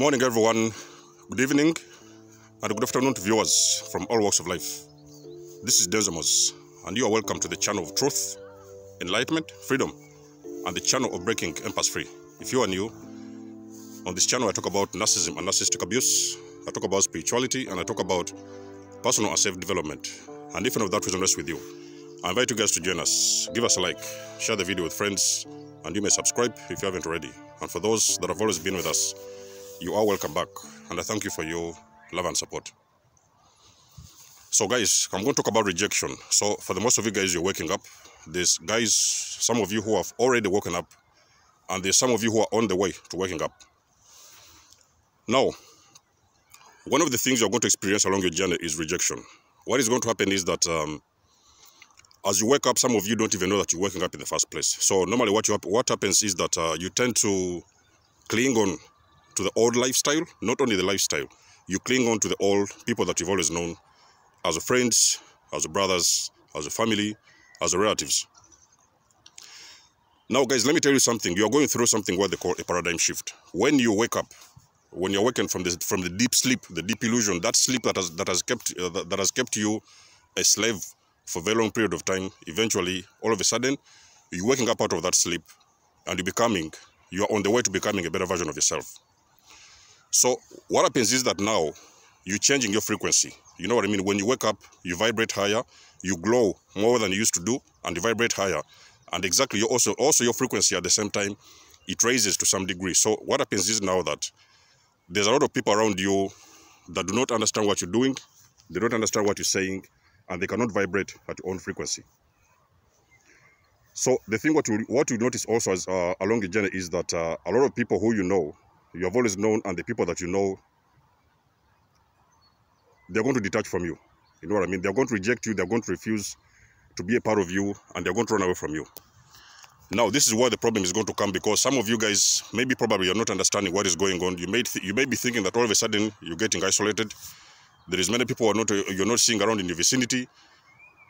morning, everyone. Good evening and good afternoon to viewers from all walks of life. This is Desmos, and you are welcome to the channel of truth, enlightenment, freedom, and the channel of breaking empaths free. If you are new, on this channel I talk about narcissism and narcissistic abuse, I talk about spirituality, and I talk about personal and self-development. And if any of that resonates with you, I invite you guys to join us. Give us a like, share the video with friends, and you may subscribe if you haven't already. And for those that have always been with us, you are welcome back, and I thank you for your love and support. So guys, I'm going to talk about rejection. So for the most of you guys, you're waking up. There's guys, some of you who have already woken up, and there's some of you who are on the way to waking up. Now, one of the things you're going to experience along your journey is rejection. What is going to happen is that as you wake up, some of you don't even know that you're waking up in the first place. So normally what happens is that you tend to cling on to the old lifestyle. Not only the lifestyle, you cling on to the old people that you've always known as friends, as brothers, as a family, as relatives. Now guys, let me tell you something. You're going through something what they call a paradigm shift. When you wake up, when you're awakened from the deep sleep, the deep illusion, that sleep that has kept you a slave for a very long period of time, eventually, all of a sudden, you're waking up out of that sleep, and you're on the way to becoming a better version of yourself. So what happens is that now you're changing your frequency. You know what I mean? When you wake up, you vibrate higher, you glow more than you used to do, and you vibrate higher. And exactly, you also your frequency at the same time, it raises to some degree. So what happens is now that there's a lot of people around you that do not understand what you're doing, they don't understand what you're saying, and they cannot vibrate at your own frequency. So the thing what you notice also as along the journey is that a lot of people who you have always known, and the people that you know, they're going to detach from you. You know what I mean? They're going to reject you, they're going to refuse to be a part of you, and they're going to run away from you. Now, this is where the problem is going to come, because some of you guys, probably you're not understanding what is going on. You may be thinking that all of a sudden you're getting isolated. There is many people you're not seeing around in your vicinity.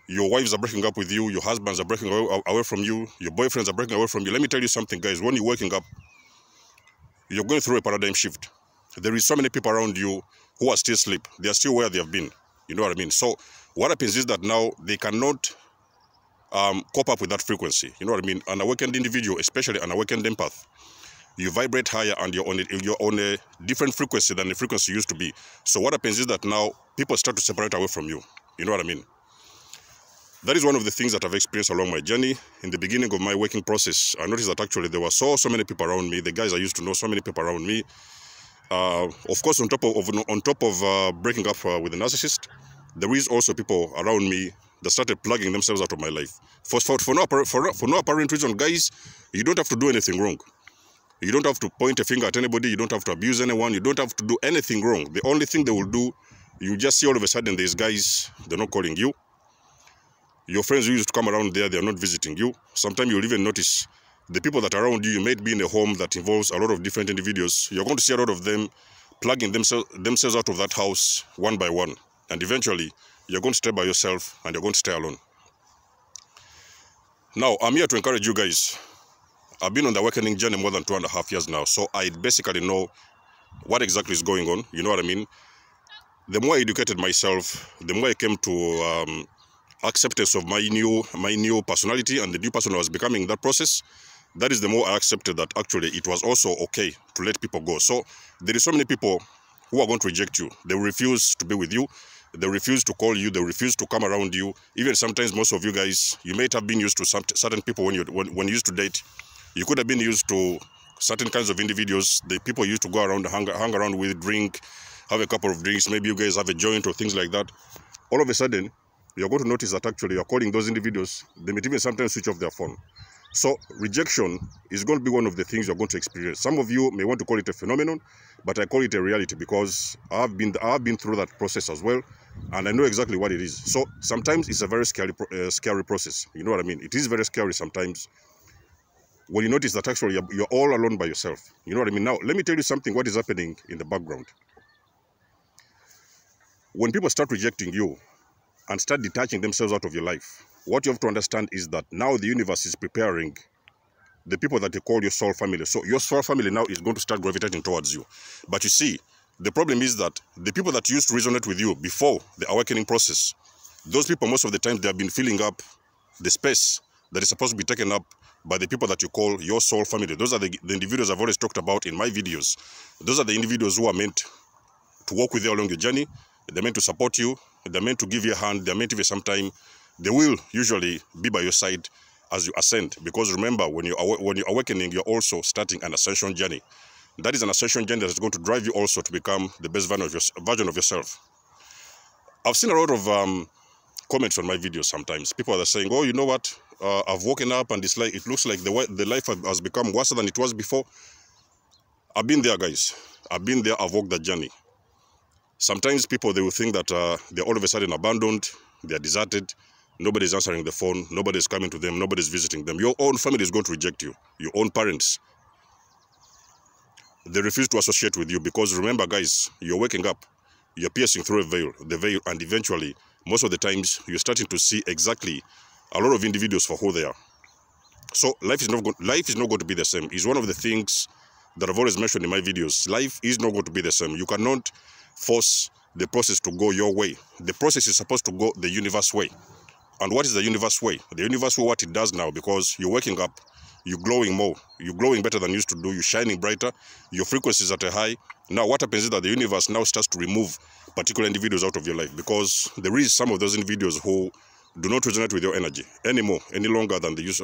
Your wives are breaking up with you, your husbands are breaking away from you, your boyfriends are breaking away from you. Let me tell you something, guys. When you're waking up, you're going through a paradigm shift. There is so many people around you who are still asleep. They are still where they have been. You know what I mean? So what happens is that now they cannot cope up with that frequency. You know what I mean? An awakened individual, especially an awakened empath, you vibrate higher, and you're on a different frequency than the frequency used to be. So what happens is that now people start to separate away from you. You know what I mean? That is one of the things that I've experienced along my journey. In the beginning of my waking process, I noticed that actually there were so many people around me. The guys I used to know, so many people around me. Of course, on top of breaking up with a narcissist, there is also people around me that started plugging themselves out of my life. For no apparent reason, guys, you don't have to do anything wrong. You don't have to point a finger at anybody. You don't have to abuse anyone. You don't have to do anything wrong. The only thing they will do, you just see all of a sudden these guys, they're not calling you. Your friends who used to come around there, they're not visiting you. Sometimes you'll even notice the people that are around you, you might be in a home that involves a lot of different individuals. You're going to see a lot of them plugging themselves out of that house one by one. And eventually, you're going to stay by yourself, and you're going to stay alone. Now, I'm here to encourage you guys. I've been on the awakening journey more than 2.5 years now, so I basically know what exactly is going on. You know what I mean? The more I educated myself, the more I came to acceptance of my new personality and the new person I was becoming in that process. That is the more I accepted that actually it was also okay to let people go. So there is so many people who are going to reject you. They will refuse to be with you. They refuse to call you. They refuse to come around you. Even sometimes most of you guys, you might have been used to certain people when you used to date. You could have been used to certain kinds of individuals. The people used to go around, hang around with, drink, have a couple of drinks. Maybe you guys have a joint or things like that. All of a sudden, you're going to notice that actually you're calling those individuals. They may even sometimes switch off their phone. So rejection is going to be one of the things you're going to experience. Some of you may want to call it a phenomenon, but I call it a reality because I've been through that process as well, and I know exactly what it is. So sometimes it's a very scary process. You know what I mean? It is very scary sometimes when you notice that actually you're all alone by yourself. You know what I mean? Now, let me tell you something what is happening in the background. When people start rejecting you and start detaching themselves out of your life, what you have to understand is that now the universe is preparing the people that they call your soul family. So your soul family now is going to start gravitating towards you. But you see, the problem is that the people that used to resonate with you before the awakening process, those people, most of the time, they have been filling up the space that is supposed to be taken up by the people that you call your soul family. Those are the individuals I've always talked about in my videos. Those are the individuals who are meant to walk with you along your journey. They're meant to support you. They're meant to give you a hand. They're meant to be sometime. They will usually be by your side as you ascend. Because remember, when you're awakening, you're also starting an ascension journey. That is an ascension journey that's going to drive you also to become the best version of yourself. I've seen a lot of comments on my videos sometimes. People are saying, oh, you know what? I've woken up and it's like, it looks like the life has become worse than it was before. I've been there, guys. I've been there. I've walked that journey. Sometimes people, they will think that they're all of a sudden abandoned. They're deserted. Nobody's answering the phone. Nobody's coming to them. Nobody's visiting them. Your own family is going to reject you. Your own parents. They refuse to associate with you because remember, guys, you're waking up. You're piercing through the veil, and eventually, most of the times, you're starting to see exactly a lot of individuals for who they are. So life is not going to be the same. It's one of the things that I've always mentioned in my videos. Life is not going to be the same. You cannot force the process to go your way. The process is supposed to go the universe way. And what is the universe way? The universe way, what it does now, because you're waking up, you're glowing more, you're glowing better than you used to do, you're shining brighter, your frequency is at a high. Now what happens is that the universe now starts to remove particular individuals out of your life, because there is some of those individuals who do not resonate with your energy any longer than they used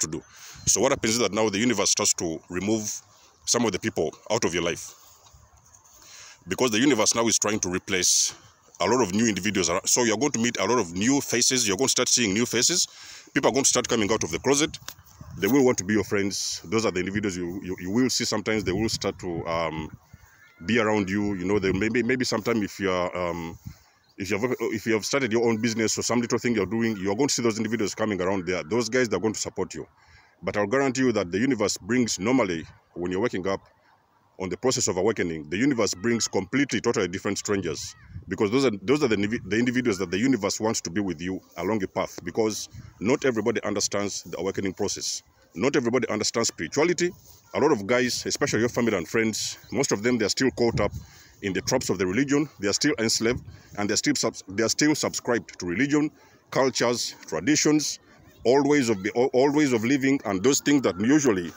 to do. So what happens is that now the universe starts to remove some of the people out of your life, because the universe now is trying to replace a lot of new individuals. So you're going to meet a lot of new faces. You're going to start seeing new faces. People are going to start coming out of the closet. They will want to be your friends. Those are the individuals you will see. Sometimes they will start to be around you. You know, they maybe sometime if you have started your own business or some little thing you're doing, you're going to see those individuals coming around there. Those guys, they're going to support you. But I'll guarantee you that the universe brings, normally when you're waking up on the process of awakening, the universe brings totally different strangers, because those are the individuals that the universe wants to be with you along a path, because not everybody understands the awakening process. Not everybody understands spirituality. A lot of guys, especially your family and friends, most of them, they're still caught up in the traps of the religion. They are still enslaved, and they are still subscribed to religion, cultures, traditions, old ways of living, and those things that usually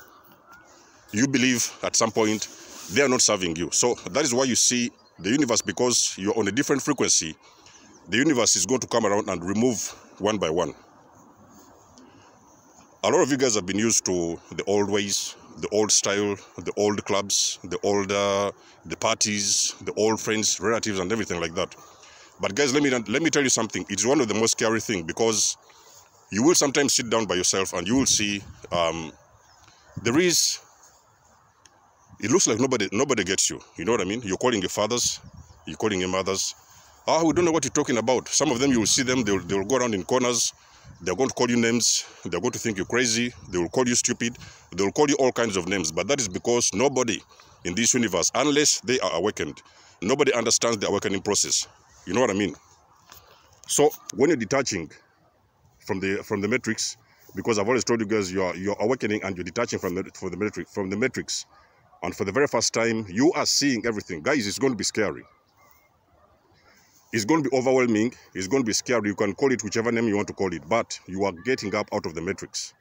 you believe at some point they are not serving you. So that is why you see the universe, because you're on a different frequency, the universe is going to come around and remove one by one. A lot of you guys have been used to the old ways, the old style, the old clubs, the parties, the old friends, relatives, and everything like that. But guys, let me tell you something. It's one of the most scary things, because you will sometimes sit down by yourself and you will see it looks like nobody gets you. You know what I mean? You're calling your fathers, you're calling your mothers. We don't know what you're talking about. Some of them, you will see them, they'll go around in corners. They're going to call you names. They're going to think you're crazy. They will call you stupid. They will call you all kinds of names. But that is because nobody in this universe, unless they are awakened, nobody understands the awakening process. You know what I mean? So when you're detaching from the matrix, because I've always told you guys, you're awakening and you're detaching from the matrix. And for the very first time, you are seeing everything. Guys, it's going to be scary. It's going to be overwhelming. It's going to be scary. You can call it whichever name you want to call it, but you are getting up out of the matrix.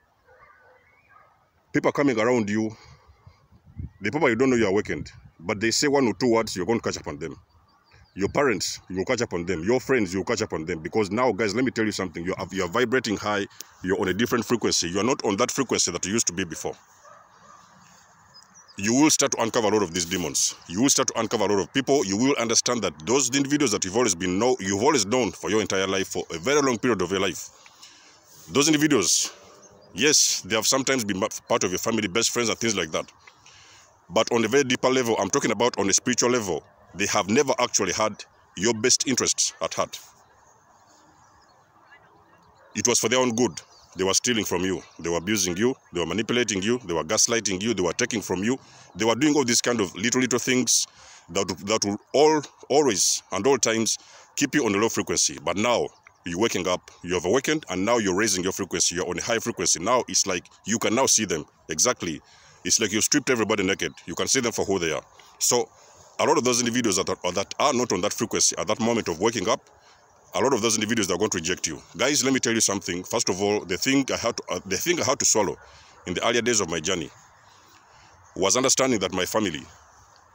People are coming around you. The people you don't know you're awakened, but they say one or two words, you're going to catch up on them. Your parents, you'll catch up on them. Your friends, you'll catch up on them. Because now, guys, let me tell you something. You're vibrating high. You're on a different frequency. You're not on that frequency that you used to be before. You will start to uncover a lot of these demons. You will start to uncover a lot of people. You will understand that those individuals that you've always known for your entire life, for a very long period of your life, those individuals, yes, they have sometimes been part of your family, best friends and things like that. But on a very deeper level, I'm talking about on a spiritual level, they have never actually had your best interests at heart. It was for their own good. They were stealing from you. They were abusing you. They were manipulating you. They were gaslighting you. They were taking from you. They were doing all these kind of little things that will always and all times keep you on a low frequency. But now, you're waking up, you have awakened, and now you're raising your frequency. You're on a high frequency. Now it's like you can now see them. Exactly. It's like you've stripped everybody naked. You can see them for who they are. So a lot of those individuals that are not on that frequency at that moment of waking up, a lot of those individuals are going to reject you. Guys, let me tell you something. First of all, the thing I had to swallow in the earlier days of my journey was understanding that my family,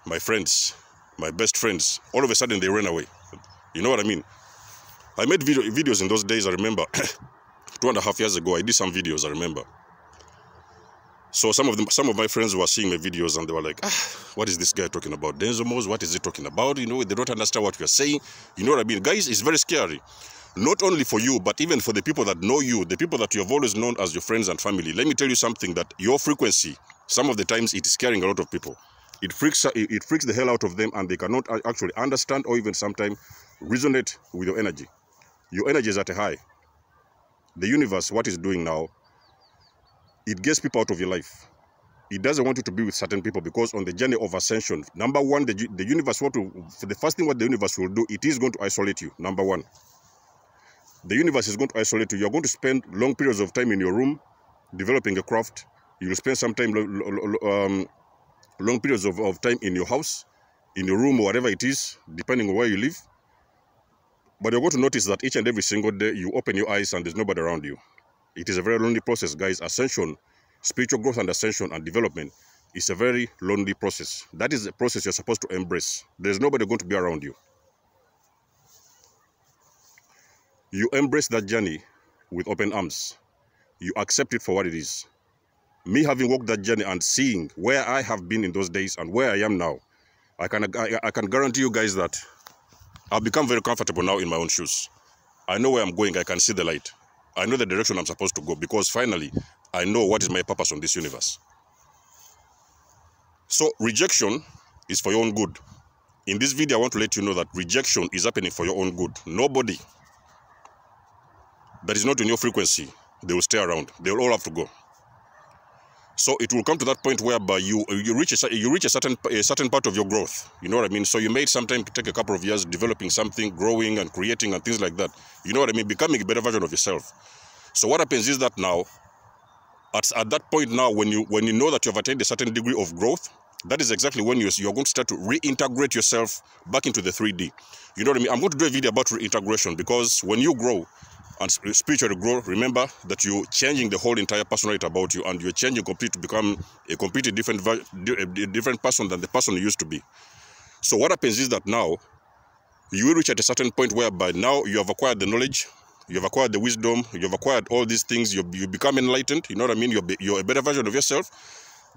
my friends, my best friends, all of a sudden they ran away. You know what I mean? I made videos in those days, I remember. 2.5 years ago, I did some videos, I remember. So some of my friends were seeing my videos and they were like, what is this guy talking about? Denzomos, what is he talking about? You know, they don't understand what you're saying. You know what I mean? Guys, it's very scary. Not only for you, but even for the people that know you, the people that you have always known as your friends and family. Let me tell you something, that your frequency, some of the times it is scaring a lot of people. It freaks the hell out of them, and they cannot actually understand or even sometimes resonate with your energy. Your energy is at a high. The universe, what it's doing now, it gets people out of your life. It doesn't want you to be with certain people, because on the journey of ascension, number one, the universe the first thing what the universe will do, it is going to isolate you. Number one, the universe is going to isolate you. You're going to spend long periods of time in your room developing a craft. You will spend some time long periods of time in your house, in your room, or whatever it is, depending on where you live. But you're going to notice that each and every single day you open your eyes and there's nobody around you. It is a very lonely process, guys. Ascension, spiritual growth and ascension and development is a very lonely process. That is a process you're supposed to embrace. There's nobody going to be around you. You embrace that journey with open arms. You accept it for what it is. Me having walked that journey and seeing where I have been in those days and where I am now, I can guarantee you guys that I've become very comfortable now in my own shoes. I know where I'm going. I can see the light. I know the direction I'm supposed to go, because finally I know what is my purpose on this universe. So rejection is for your own good. In this video, I want to let you know that rejection is happening for your own good. Nobody that is not in your frequency, they will stay around. They will all have to go. So it will come to that point whereby you reach a certain part of your growth. You know what I mean? So you may sometimes take a couple of years developing something, growing and creating and things like that. You know what I mean? Becoming a better version of yourself. So what happens is that now, at that point now, when you know that you have attained a certain degree of growth, that is exactly when you're going to start to reintegrate yourself back into the 3D. You know what I mean? I'm going to do a video about reintegration, because when you grow and spiritually grow, remember that you're changing the whole entire personality about you, and you're changing completely to become a completely different person than the person you used to be. So what happens is that now you will reach at a certain point whereby now you have acquired the knowledge, you have acquired the wisdom, you have acquired all these things, you become enlightened. You know what I mean? You're a better version of yourself.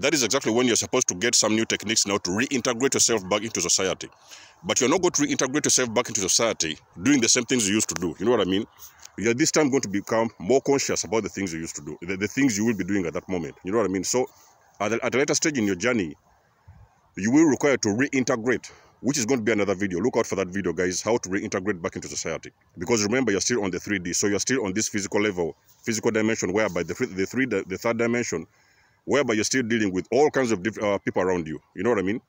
That is exactly when you're supposed to get some new techniques now to reintegrate yourself back into society. But you're not going to reintegrate yourself back into society doing the same things you used to do. You know what I mean? You're this time going to become more conscious about the things you used to do, the things you will be doing at that moment. You know what I mean? So at a later stage in your journey, you will require to reintegrate, which is going to be another video. Look out for that video, guys, how to reintegrate back into society. Because remember, you're still on the 3D, so you're still on this physical level, physical dimension, whereby the third dimension, whereby you're still dealing with all kinds of people around you. You know what I mean?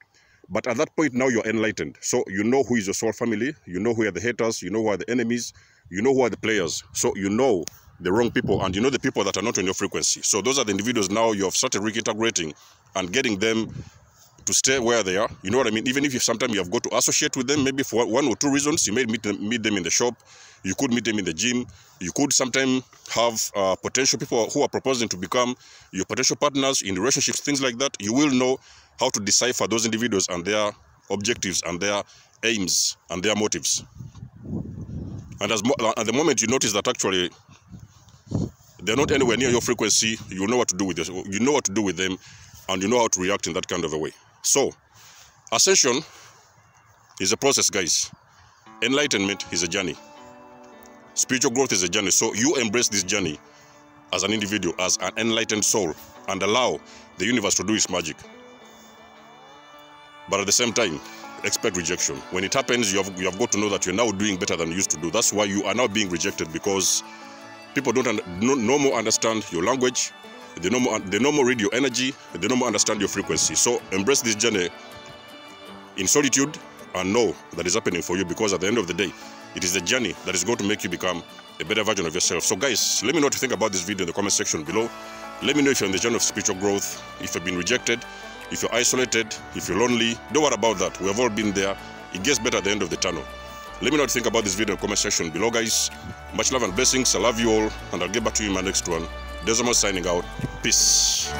But at that point now, you're enlightened. So you know who is your soul family, you know who are the haters, you know who are the enemies, you know who are the players. So you know the wrong people, and you know the people that are not on your frequency. So those are the individuals now you have started reintegrating and getting them to stay where they are. You know what I mean? Even if sometimes you have got to associate with them, maybe for 1 or 2 reasons. You may meet them in the shop, you could meet them in the gym, you could sometimes have potential people who are proposing to become your potential partners in relationships, things like that. You will know how to decipher those individuals and their objectives and their aims and their motives. And at the moment you notice that actually they're not anywhere near your frequency, you know what to do with this. You know what to do with them, and you know how to react in that kind of a way. So ascension is a process, guys. Enlightenment is a journey. Spiritual growth is a journey. So you embrace this journey as an individual, as an enlightened soul, and allow the universe to do its magic. But at the same time, expect rejection. When it happens, you have got to know that you're now doing better than you used to do. That's why you are now being rejected, because people no more understand your language, they no more read your energy, they no more understand your frequency. So embrace this journey in solitude and know that it's happening for you, because at the end of the day, It is the journey that is going to make you become a better version of yourself. So guys, let me know what you think about this video in the comment section below. Let me know if you're on the journey of spiritual growth, if you've been rejected, if you're isolated, if you're lonely. Don't worry about that. We have all been there. It gets better at the end of the tunnel. Let me know what you think about this video in the comment section below, guys. Much love and blessings. I love you all, and I'll get back to you in my next one. Desmond signing out. Peace.